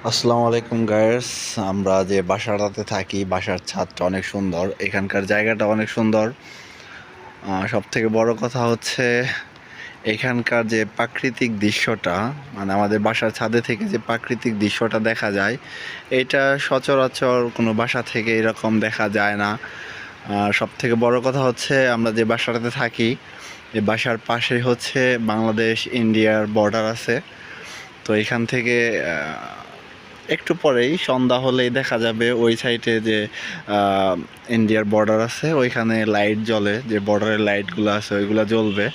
আসসালামু আলাইকুম গাইস। আমরা যে বাসাটাতে থাকি, বাসার ছাদটা অনেক সুন্দর, এখানকার জায়গাটা অনেক সুন্দর। সব থেকে বড় কথা হচ্ছে এখানকার যে প্রাকৃতিক দৃশ্যটা, মানে আমাদের বাসার ছাদে থেকে যে প্রাকৃতিক দৃশ্যটা দেখা যায়, এটা সচরাচর কোনো বাসা থেকে এরকম দেখা যায় না। সব থেকে বড় কথা হচ্ছে আমরা যে বাসাটাতে থাকি, এই বাসার পাশে হচ্ছে বাংলাদেশ ইন্ডিয়ার বর্ডার আছে। তো এখান থেকে একটু পরেই সন্ধ্যা হলেই দেখা যাবে ওই সাইডে যে ইন্ডিয়ার বর্ডার আছে, ওইখানে লাইট জ্বলে, যে বর্ডারের লাইটগুলো আছে ওইগুলো জ্বলবে।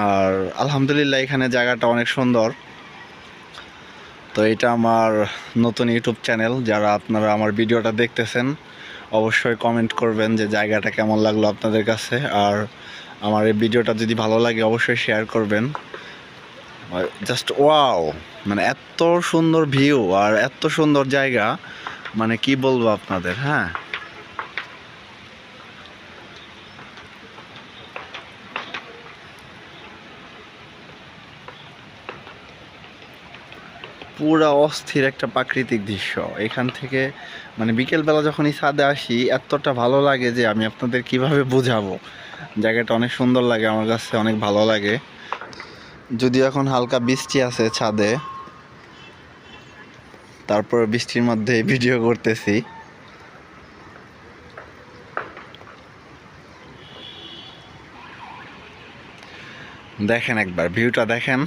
আর আলহামদুলিল্লাহ এখানে জায়গাটা অনেক সুন্দর। তো এটা আমার নতুন ইউটিউব চ্যানেল, যারা আপনারা আমার ভিডিওটা দেখতেছেন অবশ্যই কমেন্ট করবেন যে জায়গাটা কেমন লাগলো আপনাদের কাছে। আর আমার এই ভিডিওটা যদি ভালো লাগে অবশ্যই শেয়ার করবেন। জাস্ট ওয়াও, মানে এত সুন্দর ভিউ আর এত সুন্দর জায়গা, মানে কি বলবো আপনাদের। হ্যাঁ, পুরা অস্থির একটা প্রাকৃতিক দৃশ্য এখান থেকে। মানে বিকেলবেলা যখনই ছাদে আসি এতটা ভালো লাগে যে আমি আপনাদের কিভাবে বোঝাবো। জায়গাটা অনেক সুন্দর লাগে, আমার কাছে অনেক ভালো লাগে। যদিও এখন হালকা বৃষ্টি আছে ছাদে, তারপর বৃষ্টির মধ্যে ভিডিও করতেছি। দেখেন একবার ভিউটা দেখেন,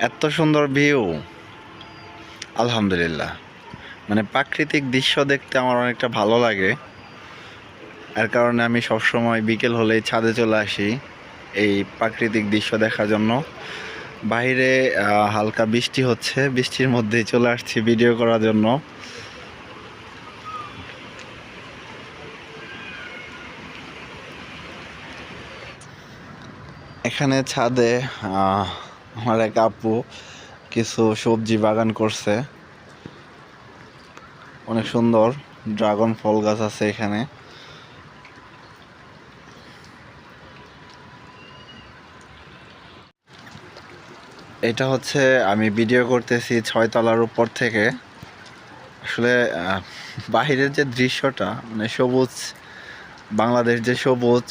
এত সুন্দর ভিউ। আলহামদুলিল্লাহ, মানে প্রাকৃতিক দৃশ্য দেখতে আমার অনেকটা ভালো লাগে। এর কারণে আমি সবসময় বিকেল হলেই ছাদে চলে আসি এই প্রাকৃতিক দৃশ্য দেখার জন্য। বাইরে হালকা বৃষ্টি হচ্ছে, বৃষ্টির মধ্যেই চলে আসছি ভিডিও করার জন্য। এখানে ছাদে আমার এক আপু কিছু সবজি বাগান করছে, অনেক সুন্দর। ড্রাগন ফল গাছ আছে এখানে। এটা হচ্ছে আমি ভিডিও করতেছি 6 তলার উপর থেকে। আসলে বাহিরের যে দৃশ্যটা, মানে সবুজ, বাংলাদেশ যে সবুজ,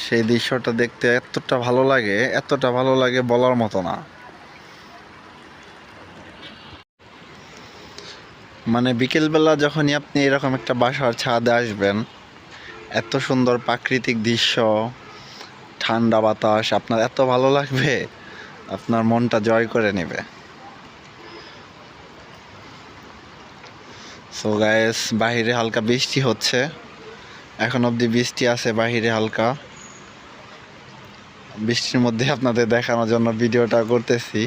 সেই দৃশ্যটা দেখতে এতটা ভালো লাগে, এতটা ভালো লাগে বলার মতো না। মানে বিকেলবেলা যখনই আপনি এরকম একটা বাসার ছাদে আসবেন, এত সুন্দর প্রাকৃতিক দৃশ্য, ঠান্ডা বাতাস, আপনার এত ভালো লাগবে, আপনার মনটা জয় করে নেবে। সো গাইস, বাহিরে হালকা বৃষ্টি হচ্ছে, এখন অবধি বৃষ্টি আছে বাহিরে হালকা। বৃষ্টির মধ্যে আপনাদের দেখানোর জন্য ভিডিওটা করতেছি।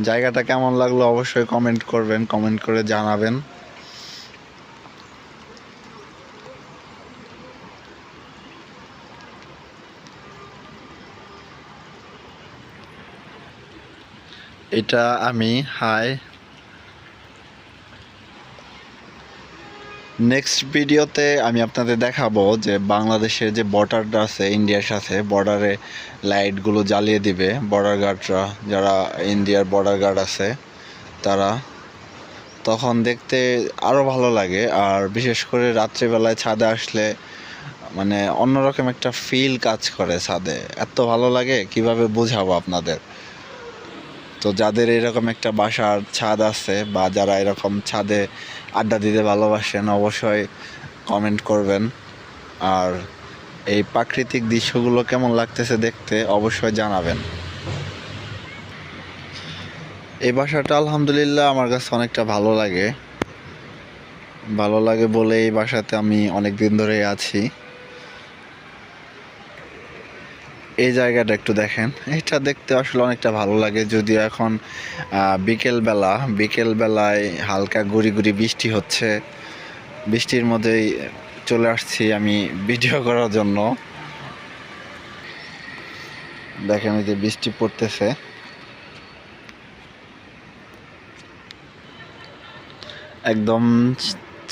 জায়গাটা কেমন লাগলো অবশ্যই কমেন্ট করবেন, কমেন্ট করে জানাবেন। এটা আমি হাই নেক্সট ভিডিওতে আমি আপনাদের দেখাবো যে বাংলাদেশের যে বর্ডারটা আছে ইন্ডিয়ার সাথে, বর্ডারে লাইটগুলো জ্বালিয়ে দিবে বর্ডার গার্ডরা, যারা ইন্ডিয়ার বর্ডার গার্ড আছে তারা। তখন দেখতে আরও ভালো লাগে। আর বিশেষ করে রাত্রিবেলায় ছাদে আসলে মানে অন্যরকম একটা ফিল কাজ করে ছাদে, এত ভালো লাগে কিভাবে বোঝাবো আপনাদের। তো যাদের এরকম একটা বাসার ছাদ আছে বা যারা এরকম ছাদে আড্ডা দিতে ভালোবাসেন অবশ্যই কমেন্ট করবেন। আর এই প্রাকৃতিক দৃশ্যগুলো কেমন লাগতেছে দেখতে অবশ্যই জানাবেন। এই বাসাটা আলহামদুলিল্লাহ আমার কাছে অনেকটা ভালো লাগে, ভালো লাগে বলে এই বাসাতে আমি অনেক দিন ধরে আছি। এই জায়গাটা একটু দেখেন, এটা দেখতে আসলে অনেকটা ভালো লাগে। যদিও এখন বিকেলবেলায় হালকা গুড়ি গুড়ি বৃষ্টি হচ্ছে, বৃষ্টির মধ্যেই চলে আসছি আমি ভিডিও করার জন্য। দেখেন এই যে বৃষ্টি পড়তেছে। একদম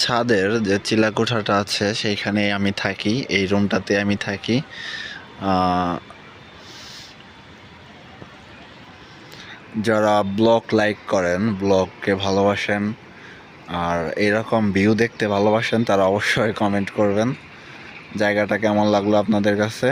ছাদের যে চিলাকোঠাটা আছে সেইখানে আমি থাকি, এই রুমটাতে আমি থাকি। যারা ব্লগ লাইক করেন, ব্লগকে ভালোবাসেন আর এরকম ভিউ দেখতে ভালোবাসেন, তারা অবশ্যই কমেন্ট করবেন জায়গাটা কেমন লাগলো আপনাদের কাছে।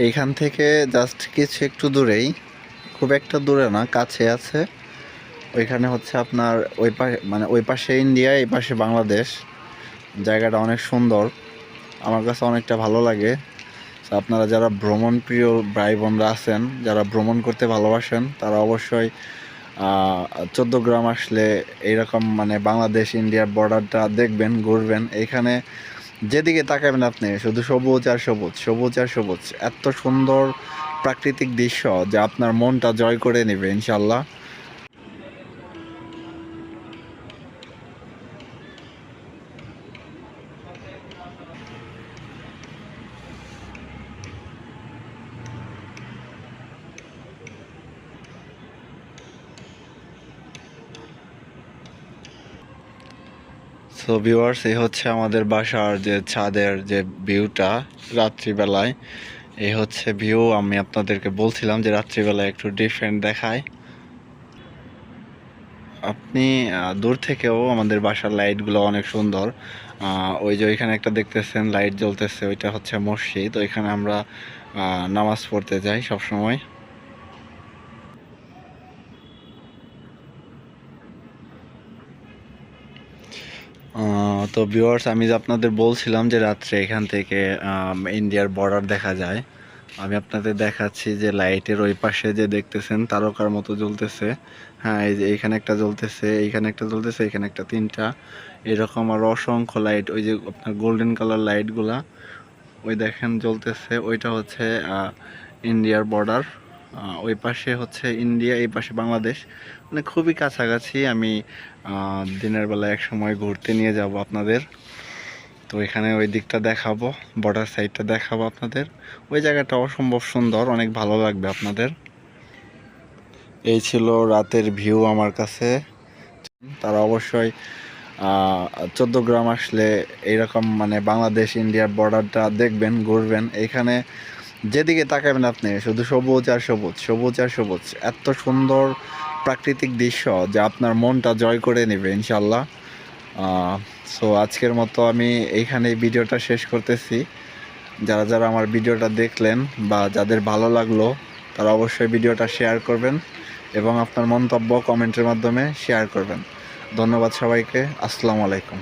এইখান থেকে জাস্ট কিছু একটু দূরেই, খুব একটা দূরে না, কাছে আছে। ওইখানে হচ্ছে আপনার ওই পাশে, মানে ওই পাশে ইন্ডিয়া, এই পাশে বাংলাদেশ। জায়গাটা অনেক সুন্দর, আমার কাছে অনেকটা ভালো লাগে। তো আপনারা যারা ভ্রমণ প্রিয় ভাই বোনরা আছেন, যারা ভ্রমণ করতে ভালোবাসেন, তারা অবশ্যই 14 গ্রাম আসলে এইরকম মানে বাংলাদেশ ইন্ডিয়ার বর্ডারটা দেখবেন, ঘুরবেন। এইখানে যেদিকে তাকাবেন আপনি শুধু সবুজ আর সবুজ, সবুজ আর সবুজ। এত সুন্দর প্রাকৃতিক দৃশ্য যা আপনার মনটা জয় করে নেবে ইনশাল্লাহ। সো ভিউয়ার্স, এই হচ্ছে আমাদের বাসার যে ছাদের যে ভিউটা রাত্রিবেলায়। এই হচ্ছে ভিউ। আমি আপনাদেরকে বলছিলাম যে রাত্রিবেলায় একটু ডিফারেন্ট দেখায়। আপনি দূর থেকেও আমাদের বাসার লাইটগুলো অনেক সুন্দর। ওই যে ওইখানে একটা দেখতেছেন লাইট জ্বলতেছে, ওইটা হচ্ছে মসজিদ। ওইখানে আমরা নামাজ পড়তে যাই সব সময়। তো ভিউয়ার্স, আমি যে আপনাদের বলছিলাম যে রাত্রে এখান থেকে ইন্ডিয়ার বর্ডার দেখা যায়। আমি আপনাদের দেখাচ্ছি যে লাইটের ওই পাশে যে দেখতেছেন তারকার মতো জ্বলতেছে। হ্যাঁ, এই যে এইখানে একটা জ্বলতেছে, এইখানে একটা জ্বলতেছে, এখানে একটা, তিনটা এরকম আর অসংখ্য লাইট। ওই যে আপনার গোল্ডেন কালার লাইটগুলা ওই দেখেন জ্বলতেছে, ওইটা হচ্ছে ইন্ডিয়ার বর্ডার। ওই পাশে হচ্ছে ইন্ডিয়া, এই পাশে বাংলাদেশ, মানে খুবই কাছাকাছি। আমি দিনের বেলা এক সময় ঘুরতে নিয়ে যাব আপনাদের। তো এখানে ওই দিকটা দেখাবো, বর্ডার সাইডটা দেখাবো আপনাদের। ওই জায়গাটা অসম্ভব সুন্দর, অনেক ভালো লাগবে আপনাদের। এই ছিল রাতের ভিউ আমার কাছে। তারা অবশ্যই 14 গ্রাম আসলে এইরকম মানে বাংলাদেশ ইন্ডিয়ার বর্ডারটা দেখবেন, ঘুরবেন। এইখানে যেদিকে তাকাবেন আপনি শুধু সবুজ আর সবুজ, সবুজ আর সবুজ। এত সুন্দর প্রাকৃতিক দৃশ্য যা আপনার মনটা জয় করে নেবে ইনশাল্লাহ। সো আজকের মতো আমি এইখানে ভিডিওটা শেষ করতেছি। যারা যারা আমার ভিডিওটা দেখলেন বা যাদের ভালো লাগলো, তারা অবশ্যই ভিডিওটা শেয়ার করবেন এবং আপনার মন্তব্য কমেন্টের মাধ্যমে শেয়ার করবেন। ধন্যবাদ সবাইকে। আসসালামু আলাইকুম।